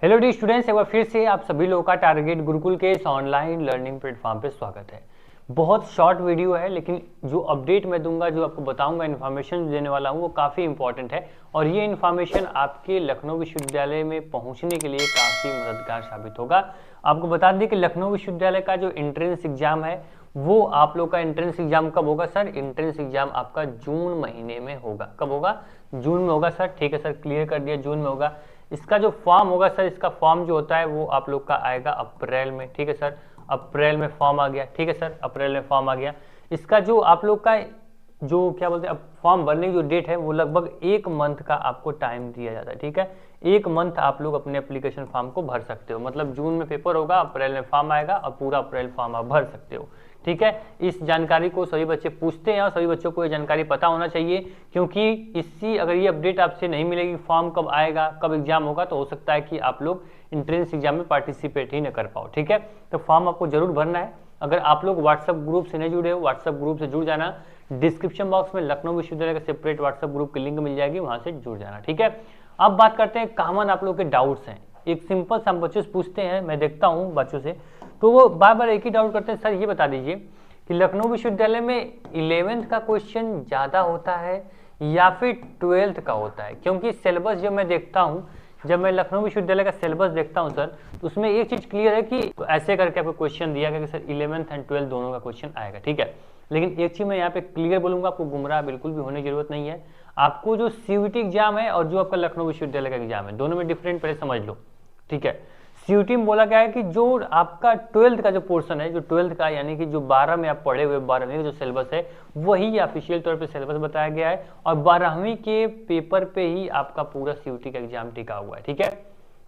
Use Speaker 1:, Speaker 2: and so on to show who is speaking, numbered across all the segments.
Speaker 1: Hello D students, एक बार फिर से आप सभी लोगों का टारगेट गुरुकुल के इस ऑनलाइन लर्निंग प्लेटफॉर्म पे स्वागत है। बहुत शॉर्ट वीडियो है, लेकिन जो अपडेट मैं दूंगा, जो आपको बताऊंगा, इन्फॉर्मेशन देने वाला हूं, वो काफ़ी इंपॉर्टेंट है और ये इन्फॉर्मेशन आपके लखनऊ विश्वविद्यालय में पहुंचने के लिए काफ़ी मददगार साबित होगा। आपको बता दें कि लखनऊ विश्वविद्यालय का जो एंट्रेंस एग्जाम है, वो आप लोग का एंट्रेंस एग्जाम कब होगा सर? एंट्रेंस एग्जाम आपका जून महीने में होगा। कब होगा? जून में होगा सर। ठीक है सर, क्लियर कर दिया, जून में होगा। इसका जो फॉर्म होगा सर, इसका फॉर्म जो होता है वो आप लोग का आएगा अप्रैल में। ठीक है सर, अप्रैल में फॉर्म आ गया। ठीक है सर, अप्रैल में फॉर्म आ गया। इसका जो आप लोग का जो क्या बोलते हैं, अब फॉर्म भरने की जो डेट है वो लगभग 1 मंथ का आपको टाइम दिया जाता है। ठीक है, 1 मंथ आप लोग अपने एप्लीकेशन फॉर्म को भर सकते हो। मतलब जून में पेपर होगा, अप्रैल में फॉर्म आएगा और पूरा अप्रैल फॉर्म आप भर सकते हो। ठीक है, इस जानकारी को सभी बच्चे पूछते हैं और सभी बच्चों को ये जानकारी पता होना चाहिए, क्योंकि इससी अगर ये अपडेट आपसे नहीं मिलेगी फॉर्म कब आएगा, कब एग्जाम होगा, तो हो सकता है कि आप लोग एंट्रेंस एग्जाम में पार्टिसिपेट ही न कर पाओ। ठीक है, तो फॉर्म आपको जरूर भरना है। अगर आप लोग व्हाट्सएप ग्रुप से नहीं जुड़े हो, व्हाट्सएप ग्रुप से जुड़ जाना। डिस्क्रिप्शन बॉक्स में लखनऊ विश्वविद्यालय का सेपरेट व्हाट्सएप ग्रुप की लिंक मिल जाएगी, वहां से जुड़ जाना। ठीक है, अब बात करते हैं कॉमन आप लोग के डाउट्स हैं। एक सिंपल सा बच्चे पूछते हैं, मैं देखता हूँ बच्चों से, तो वो बार बार एक ही डाउट करते हैं, सर ये बता दीजिए कि लखनऊ विश्वविद्यालय में 11th का क्वेश्चन ज्यादा होता है या फिर 12th का होता है? क्योंकि सिलेबस जब मैं देखता हूँ, जब मैं लखनऊ विश्वविद्यालय का सिलेबस देखता हूँ सर, तो उसमें एक चीज क्लियर है कि तो ऐसे करके आपको क्वेश्चन दिया गया कि सर 11th एंड 12th दोनों का क्वेश्चन आएगा। ठीक है, लेकिन एक चीज मैं यहाँ पे क्लियर बोलूंगा, आपको गुमराह बिल्कुल भी होने की जरूरत नहीं है। आपको जो सीयूईटी एग्जाम है और जो आपका लखनऊ विश्वविद्यालय का एग्जाम है, दोनों में डिफरेंट पहले समझ लो। ठीक है, सीयूईटी में बोला गया है कि जो आपका 12th का जो पोर्शन है, जो 12th का यानी कि जो 12 में आप पढ़े हुए 12वीं का जो सिलेबस है, वही ऑफिशियल तौर पे सिलेबस बताया गया है और 12वीं के पेपर पे ही आपका पूरा सीयूईटी का एग्जाम टिका हुआ है। ठीक है,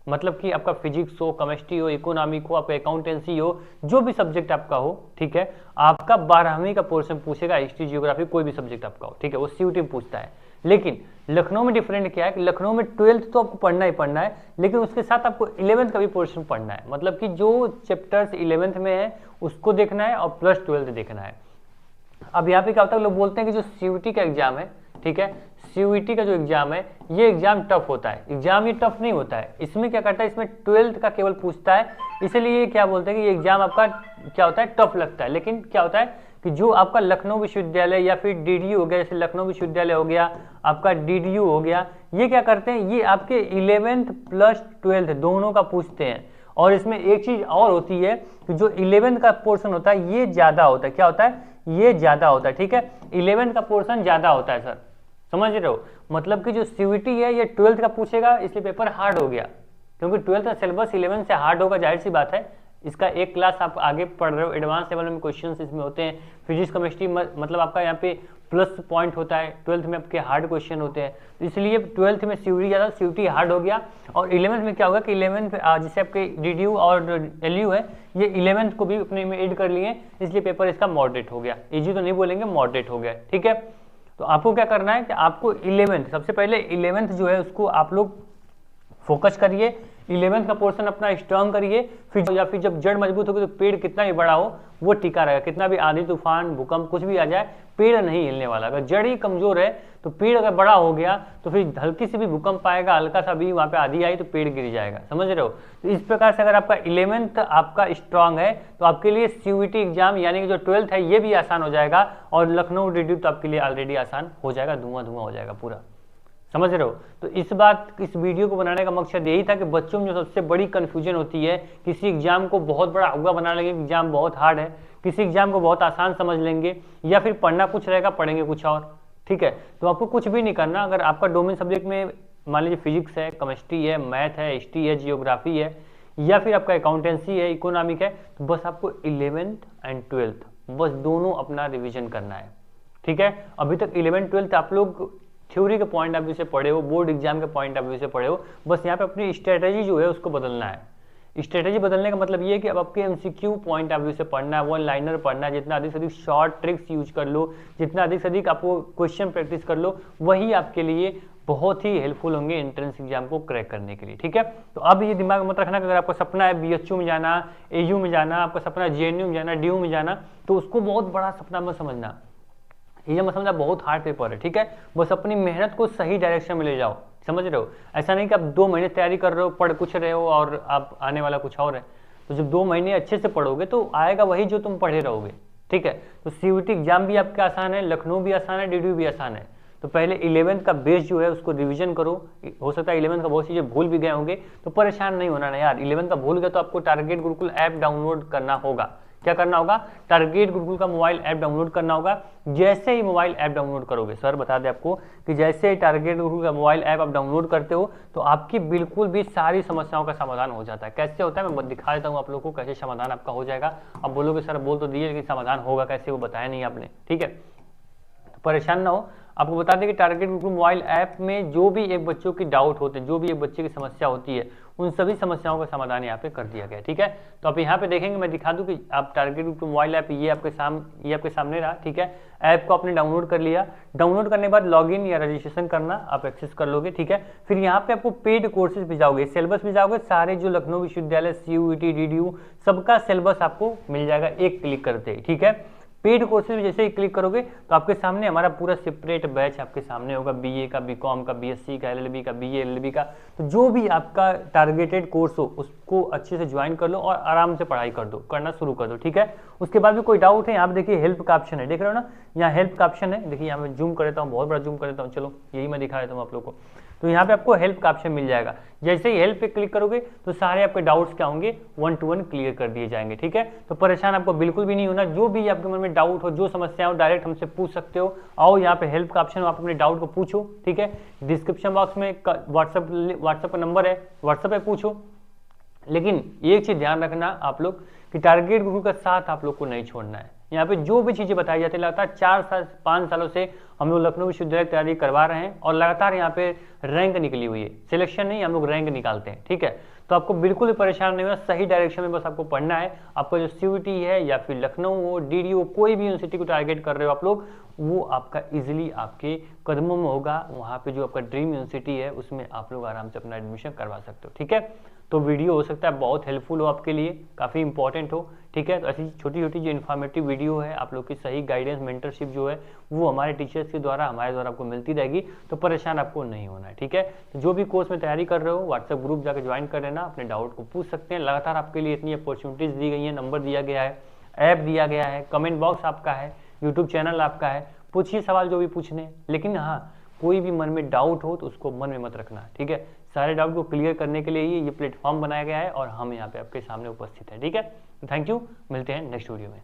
Speaker 1: मतलब कि आपका फिजिक्स हो, केमिस्ट्री हो, इकोनॉमिक हो, आपका अकाउंटेंसी हो, जो भी सब्जेक्ट आपका हो, ठीक है, आपका 12वीं का पोर्शन पूछेगा, हिस्ट्री, जियोग्राफी, कोई भी सब्जेक्ट आपका हो। ठीक है, वो सीयूईटी में पूछता है। लेकिन लखनऊ में डिफरेंट क्या है कि लखनऊ में 12th तो आपको पढ़ना ही पढ़ना है, लेकिन उसके साथ आपको 11th का भी पोर्शन पढ़ना है। मतलब कि जो चैप्टर्स 11th में है उसको देखना है और प्लस 12th देखना है। अब यहाँ पे क्या होता है, लोग बोलते हैं कि जो सीयूईटी का एग्जाम है, ठीक है, सीयूईटी का जो एग्जाम है, ये एग्जाम टफ होता है। एग्जाम ये टफ नहीं होता है, इसमें क्या करता है, इसमें 12th का केवल पूछता है, इसलिए क्या बोलते हैं कि ये एग्जाम आपका क्या होता है, टफ लगता है। लेकिन क्या होता है कि जो आपका लखनऊ विश्वविद्यालय या फिर डीडीयू हो गया, जैसे लखनऊ विश्वविद्यालय हो गया, आपका डीडीयू हो गया, ये क्या करते हैं, ये आपके 11th प्लस 12th दोनों का पूछते हैं। और इसमें एक चीज और होती है कि जो 11th का पोर्शन होता है ये ज्यादा होता है। क्या होता है? ये ज्यादा होता है। ठीक है, 11th का पोर्शन ज्यादा होता है सर, समझ रहे हो? मतलब कि जो सीयूईटी है ये 12th का पूछेगा, इसलिए पेपर हार्ड हो गया, क्योंकि 12th का सिलेबस 11th से हार्ड होगा, जाहिर सी बात है। इसका एक क्लास आप आगे पढ़ रहे हो, एडवांस लेवल में क्वेश्चंस इसमें होते हैं। फिजिक्स, केमिस्ट्री, मतलब आपका यहाँ पे प्लस पॉइंट होता है, 12th में आपके हार्ड क्वेश्चन होते हैं, तो इसलिए 12th में सीयूईटी ज़्यादा, सीयूईटी हार्ड हो गया। और 11th में क्या होगा कि 11th जैसे आपके डीडीयू और एलयू है, ये 11th को भी अपने में ऐड कर लिए, इसलिए पेपर इसका मॉडरेट हो गया। इजी तो नहीं बोलेंगे, मॉडरेट हो गया। ठीक है, तो आपको क्या करना है कि आपको 11th, सबसे पहले 11th जो है उसको आप लोग फोकस करिए, 11th का पोर्शन अपना स्ट्रांग करिए। फिर या फिर जब जड़ मजबूत होगी तो पेड़ कितना भी बड़ा हो वो टिका रहेगा, कितना भी आंधी तूफान भूकंप कुछ भी आ जाए पेड़ नहीं हिलने वाला। अगर जड़ ही कमजोर है तो पेड़ अगर बड़ा हो गया तो फिर हल्की सी भी भूकंप आएगा, हल्का सा भी वहां पे आंधी आई तो पेड़ गिर जाएगा, समझ रहे हो? तो इस प्रकार से अगर आपका 11th आपका स्ट्रांग है तो आपके लिए सीयूईटी एग्जाम यानी कि जो 12th है ये भी आसान हो जाएगा, और लखनऊ डीडीयू तो आपके लिए ऑलरेडी आसान हो जाएगा, धुआं धुआं हो जाएगा पूरा, समझ रहे हो? तो इस वीडियो को बनाने का मकसद यही था कि बच्चों में जो सबसे बड़ी कंफ्यूजन होती है, किसी एग्जाम को बहुत बड़ा हुआ बना लेंगे, एग्जाम बहुत हार्ड है, किसी एग्जाम को बहुत आसान समझ लेंगे, या फिर पढ़ना कुछ रहेगा पढ़ेंगे कुछ और। ठीक है, तो आपको कुछ भी नहीं करना। अगर आपका डोमेन सब्जेक्ट में मान लीजिए फिजिक्स है, केमिस्ट्री है, मैथ है, हिस्ट्री है, जियोग्राफी है, या फिर आपका अकाउंटेंसी है, इकोनॉमिक है, तो बस आपको 11th एंड 12th बस दोनों अपना रिविजन करना है। ठीक है, अभी तक 11th 12th आप लोग थ्योरी के पॉइंट ऑफ व्यू से पढ़े हो, बोर्ड एग्जाम के पॉइंट ऑफ व्यू से पढ़े हो, बस यहाँ पे अपनी स्ट्रेटेजी जो है उसको बदलना है। स्ट्रेटेजी बदलने का मतलब ये है कि अब आपके एमसीक्यू पॉइंट ऑफ व्यू से पढ़ना है, वन लाइनर पढ़ना है, जितना अधिक से अधिक शॉर्ट ट्रिक्स यूज कर लो, जितना अधिक से अधिक आपको क्वेश्चन प्रैक्टिस कर लो, वही आपके लिए बहुत ही हेल्पफुल होंगे एंट्रेंस एग्जाम को क्रैक करने के लिए। ठीक है, तो अब ये दिमाग में मत रखना कि अगर आपका सपना है बीएचयू में जाना, एयू में जाना, आपका सपना है जेएनयू में जाना, डीयू में जाना, तो उसको बहुत बड़ा सपना मत समझना, ये मत समझना बहुत हार्ड पेपर है। ठीक है, बस अपनी मेहनत को सही डायरेक्शन में ले जाओ, समझ रहे हो? ऐसा नहीं कि आप 2 महीने तैयारी कर रहे हो, पढ़ कुछ रहे हो और आप आने वाला कुछ और है। तो जब 2 महीने अच्छे से पढ़ोगे तो आएगा वही जो तुम पढ़े रहोगे, ठीक है। तो सीयूईटी एग्जाम भी आपके आसान है, लखनऊ भी आसान है, डीडीयू भी आसान है। तो पहले 11th का बेस जो है उसको रिवीजन करो। हो सकता है 11th का बहुत चीजें भूल भी गए होंगे, तो परेशान नहीं होना ना यार। 11th का भूल गए तो आपको टारगेट गुरुकुल ऐप डाउनलोड करना होगा। क्या करना होगा? टारगेट गुरुकुल का मोबाइल ऐप डाउनलोड करना होगा। जैसे ही मोबाइल ऐप डाउनलोड करोगे, सर बता दें आपको कि जैसे ही टारगेट गुरुकुल का मोबाइल ऐप आप डाउनलोड करते हो तो आपकी बिल्कुल भी सारी समस्याओं का समाधान हो जाता है। कैसे होता है मैं दिखा देता हूँ आप लोगों को कैसे समाधान आपका हो जाएगा। अब बोलोगे सर बोल तो दिए लेकिन समाधान होगा कैसे, वो बताया नहीं आपने, ठीक है। तो परेशान ना हो, आपको बता दें कि टारगेट गुरुकुल मोबाइल ऐप में जो भी एक बच्चों की डाउट होते हैं, जो भी एक बच्चे की समस्या होती है, उन सभी समस्याओं का समाधान यहाँ पे कर दिया गया है, ठीक है। तो आप यहाँ पे देखेंगे, मैं दिखा दूं कि आप टारगेट गुरुकुल मोबाइल ऐप ये आपके सामने रहा, ठीक है। ऐप को आपने डाउनलोड कर लिया। डाउनलोड करने के बाद लॉगिन या रजिस्ट्रेशन करना आप एक्सेस कर लोगे, ठीक है। फिर यहाँ पे आपको पेड कोर्सेज भी जाओगे, सिलेबस भी जाओगे, सारे जो लखनऊ विश्वविद्यालय सीयूईटी डीडीयू सबका सिलेबस आपको मिल जाएगा एक क्लिक करते ही, ठीक है। पेड कोर्सेज में जैसे ही क्लिक करोगे तो आपके सामने हमारा पूरा सेपरेट बैच आपके सामने होगा, बीए का, बीकॉम का, बीएससी का, एलएलबी का, बीए एलएलबी का। तो जो भी आपका टारगेटेड कोर्स हो उसको अच्छे से ज्वाइन कर लो और आराम से पढ़ाई कर दो, करना शुरू कर दो, ठीक है। उसके बाद भी कोई डाउट है, यहाँ पे देखिए हेल्प का ऑप्शन है, देख रहे हो ना, यहाँ हेल्प का ऑप्शन है। देखिए यहाँ मैं जूम कर देता हूँ, बहुत बड़ा जूम कर देता हूँ, चलो यही मैं दिखा देता हूँ आप लोग को। तो यहाँ पे आपको हेल्प का ऑप्शन मिल जाएगा। जैसे ही हेल्प पे क्लिक करोगे तो सारे आपके डाउट्स क्या होंगे, 1 to 1 क्लियर कर दिए जाएंगे, ठीक है। तो परेशान आपको बिल्कुल भी नहीं होना। जो भी आपके मन में डाउट हो, जो समस्या हो, डायरेक्ट हमसे पूछ सकते हो। आओ यहाँ पे हेल्प का ऑप्शन, आप अपने डाउट को पूछो, ठीक है। डिस्क्रिप्शन बॉक्स में व्हाट्सएप का नंबर है, व्हाट्सएप पे पूछो। लेकिन एक चीज ध्यान रखना आप लोग कि टारगेट गुरुकुल का साथ आप लोग को नहीं छोड़ना है। यहाँ पे जो भी चीजें बताई जाती है, लगातार 4-5 सालों से हम लोग लखनऊ विश्वविद्यालय की तैयारी करवा रहे हैं और लगातार यहाँ पे रैंक निकली हुई है। सिलेक्शन नहीं, हम लोग रैंक निकालते हैं, ठीक है। तो आपको बिल्कुल भी परेशान नहीं होना, सही डायरेक्शन में बस आपको पढ़ना है। आपका जो सीयूईटी है या फिर लखनऊ हो, डीडीयू, कोई भी यूनिवर्सिटी को टारगेट कर रहे हो आप लोग, वो आपका इजिली आपके कदमों में होगा। वहाँ पे जो आपका ड्रीम यूनिवर्सिटी है उसमें आप लोग आराम से अपना एडमिशन करवा सकते हो, ठीक है। तो वीडियो हो सकता है बहुत हेल्पफुल हो आपके लिए, काफ़ी इंपॉर्टेंट हो, ठीक है। तो ऐसी छोटी छोटी जो इन्फॉर्मेटिव वीडियो है, आप लोग की सही गाइडेंस, मेंटरशिप जो है वो हमारे टीचर्स के द्वारा, हमारे द्वारा आपको मिलती रहेगी। तो परेशान आपको नहीं होना है, ठीक है। तो जो भी कोर्स में तैयारी कर रहे हो, व्हाट्सएप ग्रुप जाकर ज्वाइन कर लेना, अपने डाउट को पूछ सकते हैं। लगातार आपके लिए इतनी अपॉर्चुनिटीज दी गई है, नंबर दिया गया है, ऐप दिया गया है, कमेंट बॉक्स आपका है, यूट्यूब चैनल आपका है, पूछिए सवाल जो भी पूछने। लेकिन हाँ, कोई भी मन में डाउट हो तो उसको मन में मत रखना, ठीक है। सारे डाउट को क्लियर करने के लिए ही ये प्लेटफॉर्म बनाया गया है और हम यहाँ पे आपके सामने उपस्थित हैं, ठीक है। थैंक यू, मिलते हैं नेक्स्ट वीडियो में।